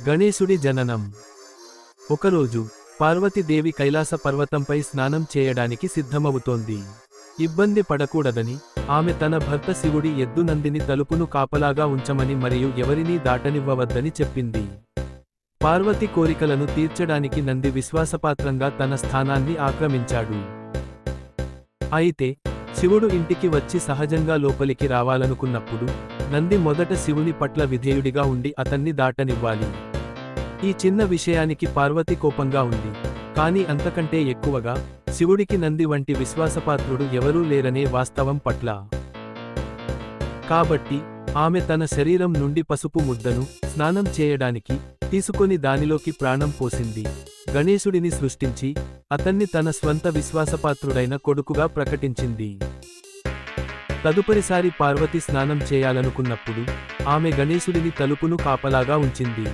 గణేశుడి జననం. ఒకరోజు పార్వతీదేవి కైలాస పర్వతంపై స్నానం చేయడానికి సిద్ధమవుతోంది. ఇబ్బంది పడకూడదని ఆమె తన భర్త శివుడి ఎద్దు నందిని తలుపును కాపలాగా ఉంచమని మరియు ఎవరినీ దాటనివ్వవద్దని చెప్పింది. పార్వతి కోరికలను తీర్చడానికి నంది విశ్వాసపాత్రంగా తన స్థానాన్ని ఆక్రమించాడు. అయితే శివుడు ఇంటికి వచ్చి సహజంగా లోపలికి రావాలనుకున్నప్పుడు నంది మొదట శివుని పట్ల విధేయుడిగా ఉండి అతన్ని దాటనివ్వాలి. ఈ చిన్న విషయానికి పార్వతి కోపంగా ఉంది. కానీ అంతకంటే ఎక్కువగా శివుడికి నంది వంటి విశ్వాసపాత్రుడు ఎవరూ లేరనే వాస్తవం పట్ల. కాబట్టి ఆమె తన శరీరం నుండి పసుపు ముద్దను స్నానం చేయడానికి తీసుకొని దానిలోకి ప్రాణం పోసింది. గణేశుడిని సృష్టించి అతన్ని తన స్వంత విశ్వాసపాత్రుడైన కొడుకుగా ప్రకటించింది. తదుపరిసారి పార్వతి స్నానం చేయాలనుకున్నప్పుడు ఆమె గణేశుడిని తలుపును కాపలాగా ఉంచింది.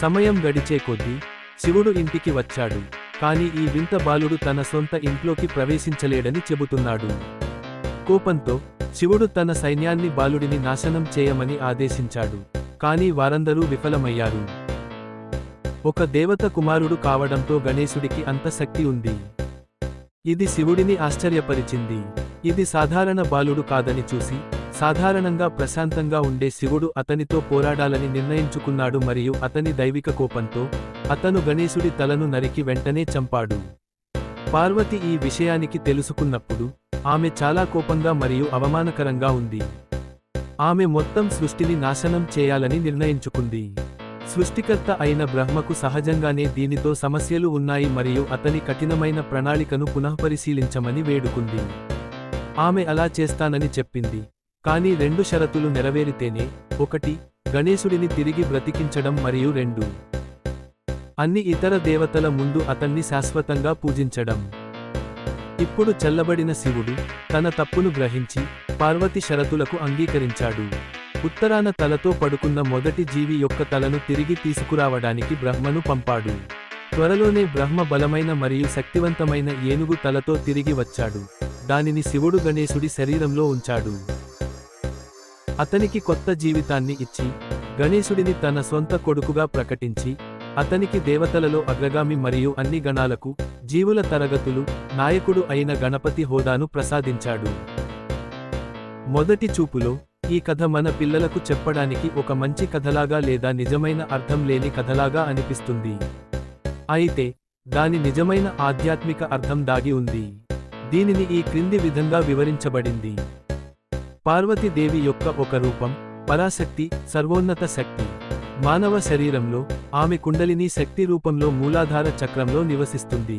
సమయం గడిచే కొద్దీ శివుడు ఇంటికి వచ్చాడు. కాని ఈ వింత బాలుడు తన సొంత ఇంట్లోకి ప్రవేశించలేడని చెబుతున్నాడు. కోపంతో శివుడు తన సైన్యాన్ని బాలుడిని నాశనం చేయమని ఆదేశించాడు. కానీ వారందరూ విఫలమయ్యారు. ఒక దేవత కుమారుడు కావడంతో గణేశుడికి అంత శక్తి ఉంది. ఇది శివుడిని ఆశ్చర్యపరిచింది. ఇది సాధారణ బాలుడు కాదని చూసి సాధారణంగా ప్రశాంతంగా ఉండే శివుడు అతనితో పోరాడాలని నిర్ణయించుకున్నాడు మరియు అతని దైవిక కోపంతో అతను గణేశుడి తలను నరికి వెంటనే చంపాడు. పార్వతి ఈ విషయానికి తెలుసుకున్నప్పుడు ఆమె చాలా కోపంగా మరియు అవమానకరంగా ఉంది. ఆమె మొత్తం సృష్టిని నాశనం చేయాలని నిర్ణయించుకుంది. సృష్టికర్త అయిన బ్రహ్మకు సహజంగానే దీనితో సమస్యలు ఉన్నాయి మరియు అతని కఠినమైన ప్రణాళికను పునఃపరిశీలించమని వేడుకుంది. ఆమె అలా చేస్తానని చెప్పింది. కానీ 2 షరతులు నెరవేరితేనే: 1 గణేశుడిని తిరిగి బ్రతికించడం మరియు 2 అన్ని ఇతర దేవతల ముందు అతన్ని శాశ్వతంగా పూజించడం. ఇప్పుడు చల్లబడిన శివుడు తన తప్పును గ్రహించి పార్వతి షరతులకు అంగీకరించాడు. ఉత్తరాన తలతో పడుకున్న మొదటి జీవి యొక్క తలను తిరిగి తీసుకురావడానికి బ్రహ్మను పంపాడు. త్వరలోనే బ్రహ్మ బలమైన మరియు శక్తివంతమైన ఏనుగు తలతో తిరిగి వచ్చాడు. దానిని శివుడు గణేశుడి శరీరంలో ఉంచాడు. అతనికి కొత్త జీవితాన్ని ఇచ్చి గణేశుడిని తన సొంత కొడుకుగా ప్రకటించి అతనికి దేవతలలో అగ్రగామి మరియు అన్ని గణాలకు జీవుల తరగతులు నాయకుడు అయిన గణపతి హోదాను ప్రసాదించాడు. మొదటి చూపులో ఈ కథ మన పిల్లలకు చెప్పడానికి ఒక మంచి కథలాగా లేదా నిజమైన అర్థం లేని కథలాగా అనిపిస్తుంది. అయితే దాని నిజమైన ఆధ్యాత్మిక అర్థం దాగి ఉంది. దీనిని ఈ క్రింది విధంగా వివరించబడింది. పార్వతీదేవి యొక్క ఒక రూపం పరాశక్తి, సర్వోన్నత శక్తి. మానవ శరీరంలో ఆమె కుండలిని శక్తి రూపంలో మూలాధార చక్రంలో నివసిస్తుంది.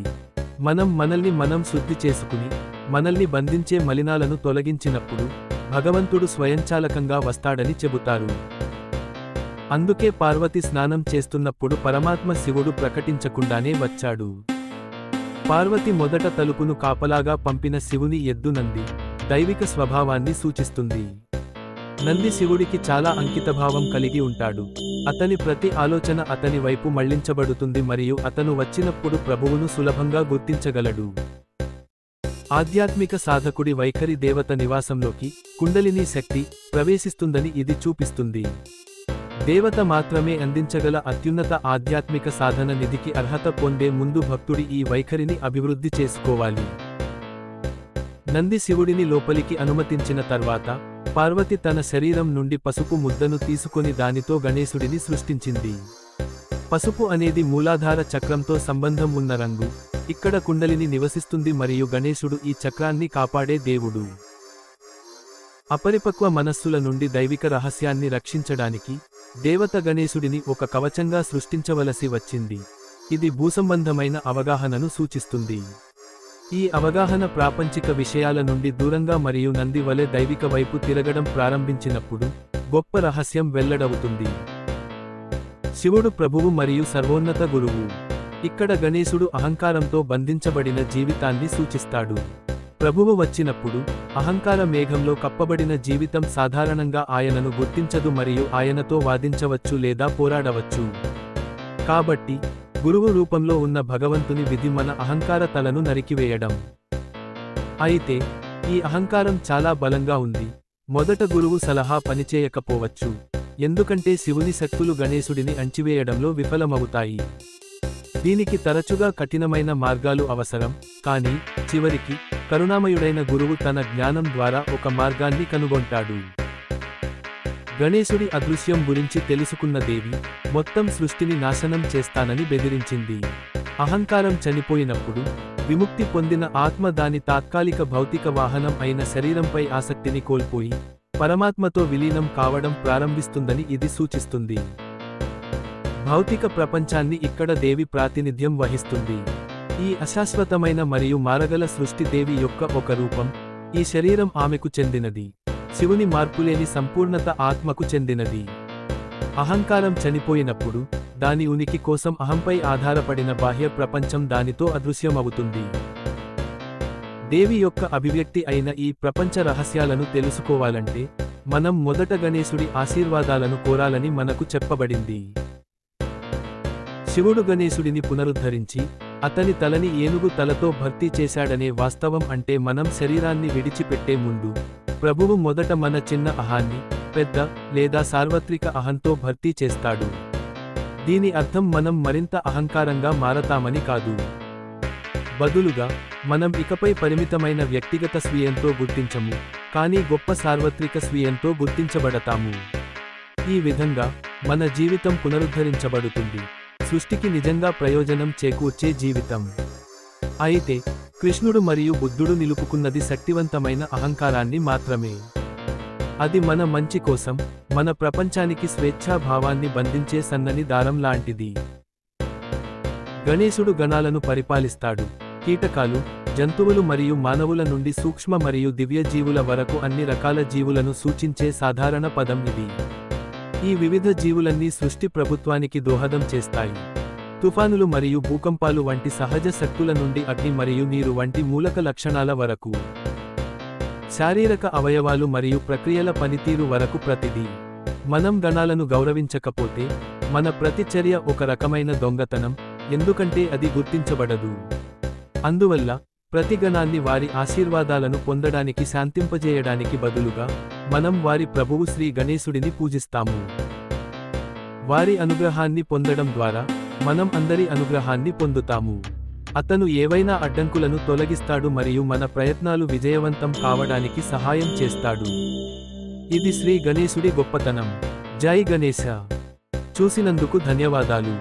మనల్ని మనం శుద్ధి చేసుకుని మనల్ని బంధించే మలినాలను తొలగించినప్పుడు భగవంతుడు స్వయంచాలకంగా వస్తాడని చెబుతారు. అందుకే పార్వతి స్నానం చేస్తున్నప్పుడు పరమాత్మ శివుడు ప్రకటించకుండానే వచ్చాడు. పార్వతి మొదట తలుపును కాపలాగా పంపిన శివుని ఎద్దు నంది దైవిక స్వభావాన్ని సూచిస్తుంది. నంది శివుడికి చాలా అంకితభావం కలిగి ఉంటాడు. అతని ప్రతి ఆలోచన అతని వైపు మళ్లించబడుతుంది మరియు అతను వచ్చినప్పుడు ప్రభువును సులభంగా గుర్తించగలడు. ఆధ్యాత్మిక సాధకుడి వైఖరి దేవత నివాసంలోకి కుండలిని శక్తి ప్రవేశిస్తుందని ఇది చూపిస్తుంది. దేవత మాత్రమే అందించగల అత్యున్నత ఆధ్యాత్మిక సాధన నిధికి అర్హత పొందే ముందు భక్తుడి ఈ వైఖరిని అభివృద్ధి చేసుకోవాలి. నంది శివుడిని లోపలికి అనుమతించిన తర్వాత పార్వతి తన శరీరం నుండి పసుపు ముద్దను తీసుకొని దానితో గణేశుడిని సృష్టించింది. పసుపు అనేది మూలాధార చక్రంతో సంబంధం ఉన్న రంగు. ఇక్కడ కుండలిని నివసిస్తుంది మరియు గణేశుడు ఈ చక్రాన్ని కాపాడే దేవుడు. అపరిపక్వ మనస్సుల నుండి దైవిక రహస్యాన్ని రక్షించడానికి దేవత గణేశుడిని ఒక కవచంగా సృష్టించవలసి వచ్చింది. ఇది భూసంబంధమైన అవగాహనను సూచిస్తుంది. ఈ అవగాహన ప్రాపంచిక విషయాల నుండి దూరంగా మరియు నంది వలె దైవిక వైపు తిరగడం ప్రారంభించినప్పుడు గొప్ప రహస్యం వెల్లడవుతుంది. శివుడు ప్రభువు మరియు సర్వోన్నత గురువు. ఇక్కడ గణేశుడు అహంకారంతో బంధించబడిన జీవితాన్ని సూచిస్తాడు. ప్రభువు వచ్చినప్పుడు అహంకార మేఘంలో కప్పబడిన జీవితం సాధారణంగా ఆయనను గుర్తించదు మరియు ఆయనతో వాదించవచ్చు లేదా పోరాడవచ్చు. కాబట్టి గురువు రూపంలో ఉన్న భగవంతుని విధి మన అహంకార తలను నరికివేయడం. అయితే ఈ అహంకారం చాలా బలంగా ఉంది. మొదట గురువు సలహా పనిచేయకపోవచ్చు. ఎందుకంటే శివుని శక్తులు గణేశుడిని అణచివేయడంలో విఫలమవుతాయి. దీనికి తరచుగా కఠినమైన మార్గాలు అవసరం, కానీ చివరికి కరుణామయుడైన గురువు తన జ్ఞానం ద్వారా ఒక మార్గాన్ని కనుగొంటాడు. గణేశుడి అదృశ్యం గురించి తెలుసుకున్న దేవి మొత్తం సృష్టిని నాశనం చేస్తానని బెదిరించింది. అహంకారం చనిపోయినప్పుడు విముక్తి పొందిన ఆత్మ దాని తాత్కాలిక భౌతిక వాహనం అయిన శరీరంపై ఆసక్తిని కోల్పోయి పరమాత్మతో విలీనం కావడం ప్రారంభిస్తుందని ఇది సూచిస్తుంది. భౌతిక ప్రపంచాన్ని ఇక్కడ దేవి ప్రాతినిధ్యం వహిస్తుంది. ఈ అశాశ్వతమైన మరియు మారగల సృష్టి దేవి యొక్క ఒక రూపం. ఈ శరీరం ఆమెకు చెందినది. శివుని మార్పులేని సంపూర్ణత ఆత్మకు చెందినది. అహంకారం చనిపోయినప్పుడు దాని ఉనికి కోసం అహంపై ఆధారపడిన బాహ్య ప్రపంచం దానితో అదృశ్యమవుతుంది. దేవి యొక్క అభివ్యక్తి అయిన ఈ ప్రపంచ రహస్యాలను తెలుసుకోవాలంటే మనం మొదట గణేశుడి ఆశీర్వాదాలను కోరాలని మనకు చెప్పబడింది. శివుడు గణేశుడిని పునరుద్ధరించి అతని తలని ఏనుగు తలతో భర్తీ చేశాడనే వాస్తవం అంటే మనం శరీరాన్ని విడిచిపెట్టే ముందు ప్రభువు మొదట మన చిన్న అహాన్ని పెద్ద లేదా సార్వత్రిక అహంతో భర్తీ చేస్తాడు. దీని అర్థం మనం మరింత అహంకారంగా మారతామని కాదు. బదులుగా మనం ఇకపై పరిమితమైన వ్యక్తిగత స్వీయంతో గుర్తించము, కానీ గొప్ప సార్వత్రిక స్వీయంతో గుర్తించబడతాము. ఈ విధంగా మన జీవితం పునరుద్ధరించబడుతుంది, సృష్టికి నిజంగా ప్రయోజనం చేకూర్చే జీవితం. అయితే కృష్ణుడు మరియు బుద్ధుడు నిలుపుకున్నది శక్తివంతమైన అహంకారాన్ని మాత్రమే. అది మన మంచి కోసం, మన ప్రపంచానికి స్వేచ్ఛాభావాన్ని బంధించే సన్నని దారం లాంటిది. గణేశుడు గణాలను పరిపాలిస్తాడు. కీటకాలు, జంతువులు మరియు మానవుల నుండి సూక్ష్మ మరియు దివ్య జీవుల వరకు అన్ని రకాల జీవులను సూచించే సాధారణ పదం ఇది. ఈ వివిధ జీవులన్నీ సృష్టి ప్రభుత్వానికి దోహదం చేస్తాయి. తుఫానులు మరియు భూకంపాలు వంటి సహజ శక్తుల నుండి అగ్ని మరియు నీరు వంటి మూలక లక్షణాల వరకు, శారీరక అవయవాలు మరియు ప్రక్రియల పనితీరు వరకు ప్రతిదీ. మనం గణాలను గౌరవించకపోతే మన ప్రతిచర్య ఒక రకమైన దొంగతనం, ఎందుకంటే అది గుర్తించబడదు. అందువల్ల ప్రతి గణాన్ని వారి ఆశీర్వాదాలను పొందడానికి శాంతింపజేయడానికి బదులుగా మనం వారి ప్రభువు శ్రీ గణేశుడిని పూజిస్తాము. వారి అనుగ్రహాన్ని పొందడం ద్వారా మనం అందరి అనుగ్రహాన్ని పొందుతాము. అతను ఏవైనా అడ్డంకులను తొలగిస్తాడు మరియు మన ప్రయత్నాలు విజయవంతం కావడానికి సహాయం చేస్తాడు. ఇది శ్రీ గణేశుడి గొప్పతనం. జై గణేశ. చూసినందుకు ధన్యవాదాలు.